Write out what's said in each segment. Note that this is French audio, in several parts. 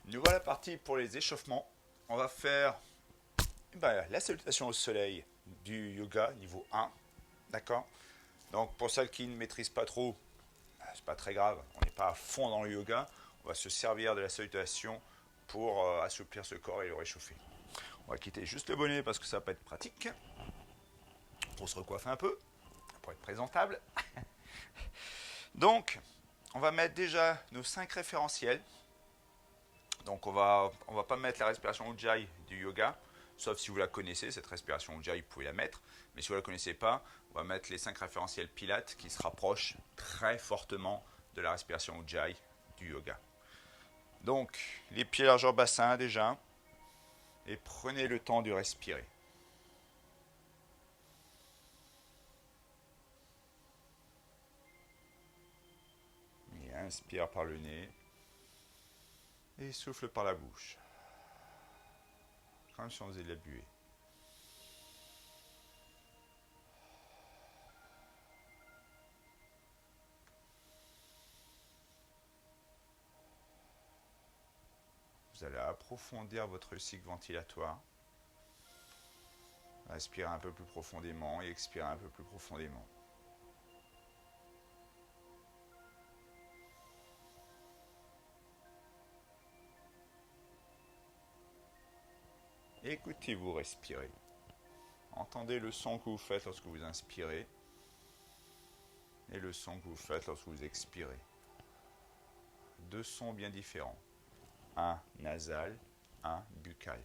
Nous voilà partis pour les échauffements. On va faire la salutation au soleil du yoga niveau 1. D'accord. Donc pour celles qui ne maîtrisent pas trop, c'est pas très grave. On n'est pas à fond dans le yoga. On va se servir de la salutation pour assouplir ce corps et le réchauffer. On va quitter juste le bonnet parce que ça va pas être pratique. Pour se recoiffer un peu, pour être présentable. Donc, on va mettre déjà nos 5 référentiels. Donc on va pas mettre la respiration Ujjayi du yoga, sauf si vous la connaissez, cette respiration Ujjayi, vous pouvez la mettre. Mais si vous ne la connaissez pas, on va mettre les 5 référentiels Pilates qui se rapprochent très fortement de la respiration Ujjayi du yoga. Donc, les pieds largeur bassin déjà, et prenez le temps de respirer. Et inspire par le nez, et souffle par la bouche, comme si on faisait de la buée. Vous allez approfondir votre cycle ventilatoire. Inspirez un peu plus profondément et expirez un peu plus profondément. Écoutez-vous respirer. Entendez le son que vous faites lorsque vous inspirez et le son que vous faites lorsque vous expirez. Deux sons bien différents. Un nasal, un buccal.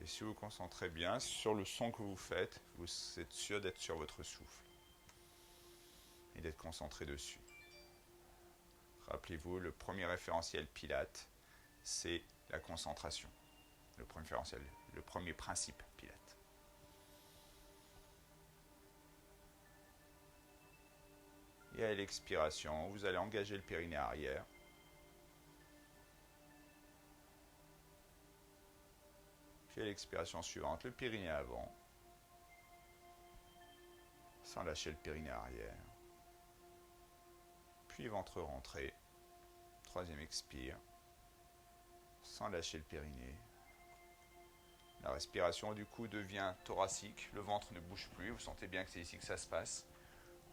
Et si vous vous concentrez bien sur le son que vous faites, vous êtes sûr d'être sur votre souffle et d'être concentré dessus. Rappelez-vous, le premier référentiel Pilates, c'est la concentration. Le premier principe Pilates. Et à l'expiration, vous allez engager le périnée arrière. Puis à l'expiration suivante, le périnée avant. Sans lâcher le périnée arrière. Puis ventre rentré. Troisième expire. Sans lâcher le périnée. La respiration du coup devient thoracique. Le ventre ne bouge plus. Vous sentez bien que c'est ici que ça se passe.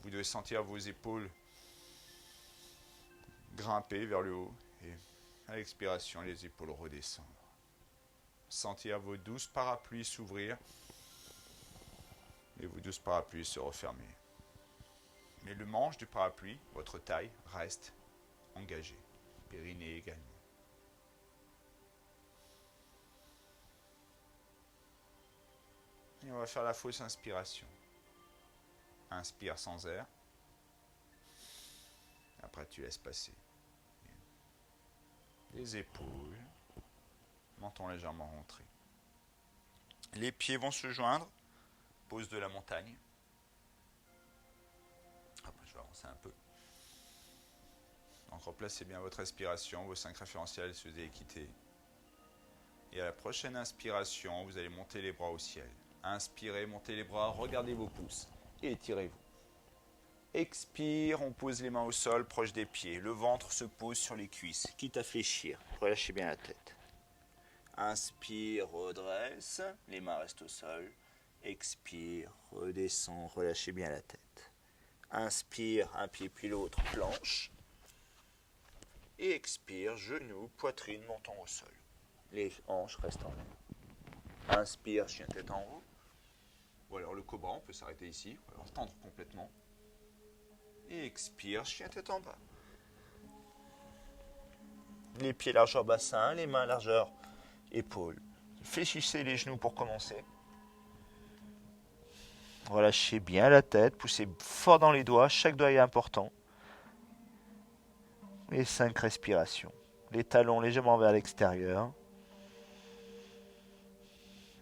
Vous devez sentir vos épaules grimper vers le haut. Et à l'expiration, les épaules redescendre. Sentir vos douces parapluies s'ouvrir. Et vos douces parapluies se refermer. Mais le manche du parapluie, votre taille, reste engagé. Périnée également. Et on va faire la fausse inspiration. Inspire sans air. Après, tu laisses passer. Les épaules. Menton légèrement rentré. Les pieds vont se joindre. Pose de la montagne. Après, je vais avancer un peu. Donc, remplacez bien votre respiration. Vos 5 référentiels se équité. Et à la prochaine inspiration, vous allez monter les bras au ciel. Inspirez, montez les bras, regardez vos pouces et étirez-vous. Expire, on pose les mains au sol, proche des pieds. Le ventre se pose sur les cuisses, quitte à fléchir. Relâchez bien la tête. Inspire, redresse, les mains restent au sol. Expire, redescend, relâchez bien la tête. Inspire, un pied puis l'autre, planche. Et expire, genoux, poitrine, menton au sol. Les hanches restent en l'air. Inspire, chien tête en haut. Ou alors le cobra, on peut s'arrêter ici. On va tendre complètement. Et expire, chien tête en bas. Les pieds largeur bassin, les mains largeur épaules. Fléchissez les genoux pour commencer. Relâchez bien la tête, poussez fort dans les doigts, chaque doigt est important. Et 5 respirations. Les talons légèrement vers l'extérieur.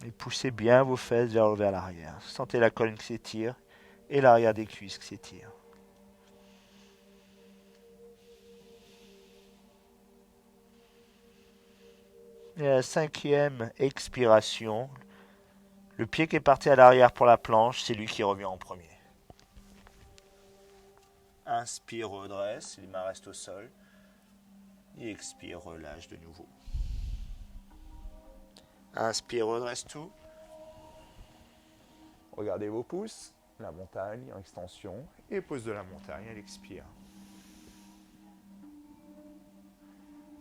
Et poussez bien vos fesses vers l'arrière. Sentez la colonne qui s'étire et l'arrière des cuisses qui s'étire. Et à la 5e expiration, le pied qui est parti à l'arrière pour la planche, c'est lui qui revient en premier. Inspire, redresse, les mains restent au sol. Et expire, relâche de nouveau. Inspire, redresse tout. Regardez vos pouces, la montagne en extension, et pose de la montagne, elle expire.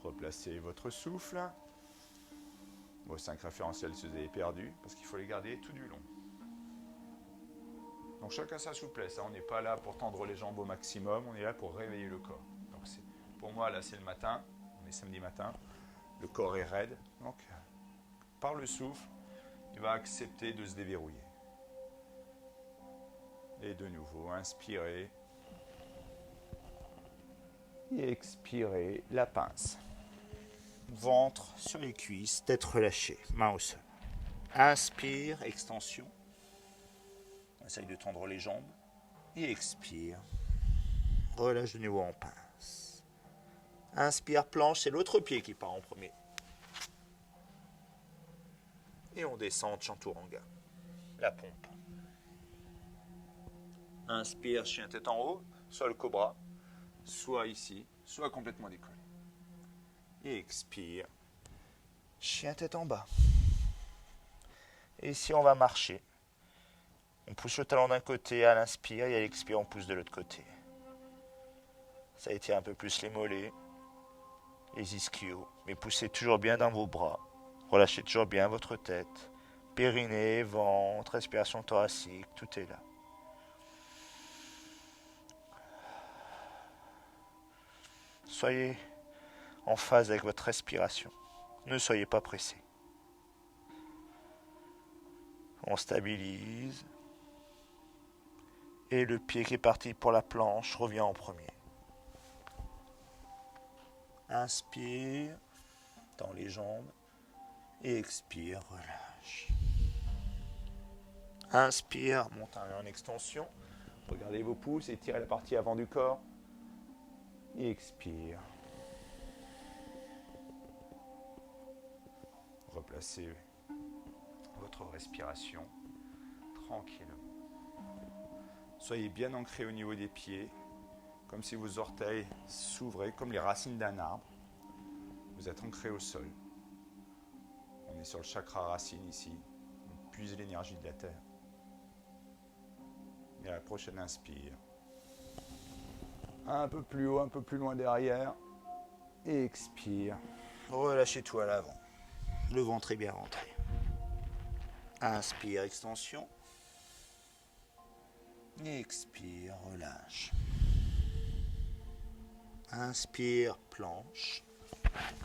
Replacez votre souffle. Vos 5 référentiels, si vous avez perdu, parce qu'il faut les garder tout du long. Donc chacun sa souplesse, hein. On n'est pas là pour tendre les jambes au maximum, on est là pour réveiller le corps. Donc pour moi, là c'est le matin, on est samedi matin, le corps est raide, donc par le souffle, il va accepter de se déverrouiller. Et de nouveau, inspirez et expirez la pince. Ventre sur les cuisses, tête relâchée, main au sol. Inspire, extension. On essaye de tendre les jambes. Et expire. Relâche de nouveau en pince. Inspire, planche, c'est l'autre pied qui part en premier. Et on descend, Chaturanga. La pompe. Inspire, chien tête en haut, soit le cobra, soit ici, soit complètement décollé. Et expire, chien tête en bas. Et ici on va marcher. On pousse le talon d'un côté à l'inspire et à l'expire on pousse de l'autre côté. Ça étire un peu plus les mollets, les ischios, mais poussez toujours bien dans vos bras. Relâchez toujours bien votre tête. Périnée, ventre, respiration thoracique, tout est là. Soyez en phase avec votre respiration. Ne soyez pas pressé. On stabilise. Et le pied qui est parti pour la planche revient en premier. Inspire, tends les jambes. Et expire, relâche. Inspire, monte en extension. Regardez vos pouces, étirez la partie avant du corps. Et expire. Replacez votre respiration tranquillement. Soyez bien ancré au niveau des pieds, comme si vos orteils s'ouvraient comme les racines d'un arbre. Vous êtes ancré au sol. On est sur le chakra racine ici. On puise l'énergie de la terre. Et à la prochaine inspire. Un peu plus haut, un peu plus loin derrière. Et expire. Relâchez tout à l'avant. Le ventre est bien rentré. Inspire, extension. Et expire, relâche. Inspire, planche.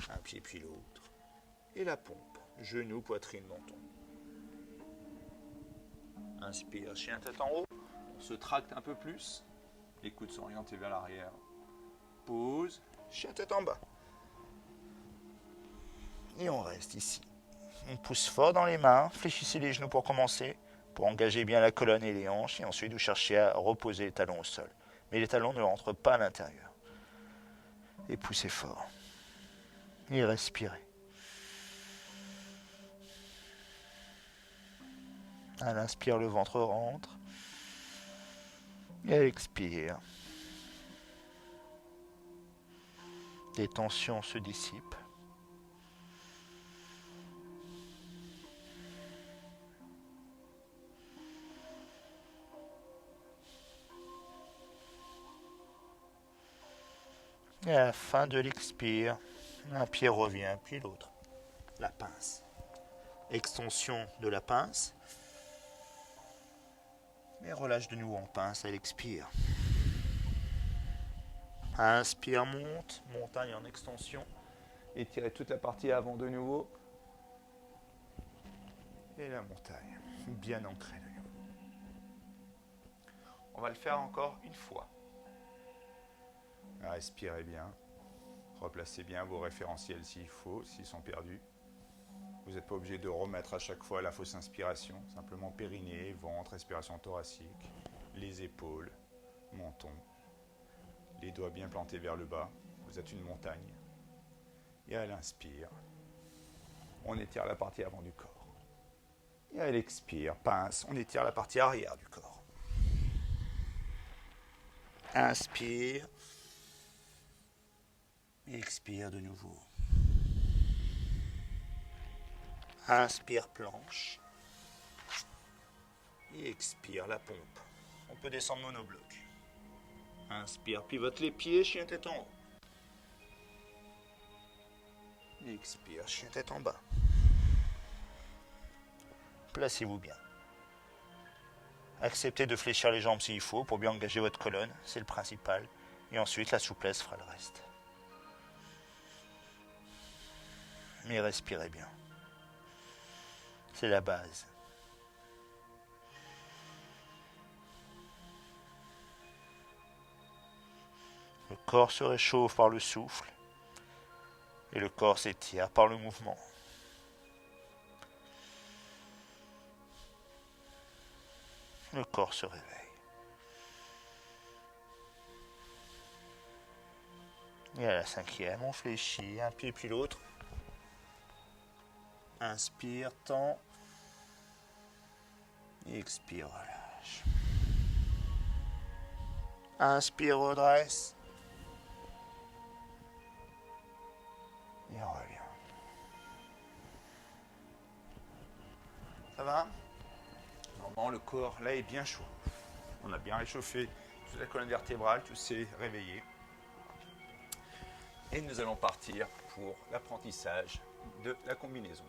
Un pied puis l'autre. Et la pompe. Genoux, poitrine, menton. Inspire, chien tête en haut. On se tracte un peu plus. Les coudes sont orientés vers l'arrière. Pause. Chien tête en bas. Et on reste ici. On pousse fort dans les mains. Fléchissez les genoux pour commencer. Pour engager bien la colonne et les hanches. Et ensuite, vous cherchez à reposer les talons au sol. Mais les talons ne rentrent pas à l'intérieur. Et poussez fort. Et respirez. À l'inspire, le ventre rentre. Et à l'expire, les tensions se dissipent. Et à la fin de l'expire, un pied revient, puis l'autre. La pince. Extension de la pince. Et relâche de nouveau en pince, elle expire. Inspire, monte, montagne en extension. Étirez toute la partie avant de nouveau. Et la montagne, bien ancrée de nouveau. On va le faire encore une fois. Respirez bien. Replacez bien vos référentiels s'il faut, s'ils sont perdus. Vous n'êtes pas obligé de remettre à chaque fois la fausse inspiration. Simplement périnée, ventre, respiration thoracique, les épaules, menton. Les doigts bien plantés vers le bas. Vous êtes une montagne. Et à l'inspire, on étire la partie avant du corps. Et à l'expire, pince, on étire la partie arrière du corps. Inspire. Expire de nouveau. Inspire planche. Et expire la pompe. On peut descendre monobloc. Inspire, pivote les pieds, chien tête en haut. Expire, chien tête en bas. Placez-vous bien. Acceptez de fléchir les jambes s'il faut pour bien engager votre colonne, c'est le principal. Et ensuite, la souplesse fera le reste. Mais respirez bien. C'est la base. Le corps se réchauffe par le souffle et le corps s'étire par le mouvement. Le corps se réveille. Et à la 5e, on fléchit un pied puis l'autre. Inspire, tend. Expire, relâche. Inspire, redresse. Et on revient. Ça va? Normalement, le corps là est bien chaud. On a bien réchauffé toute la colonne vertébrale, tout s'est réveillé. Et nous allons partir pour l'apprentissage de la combinaison.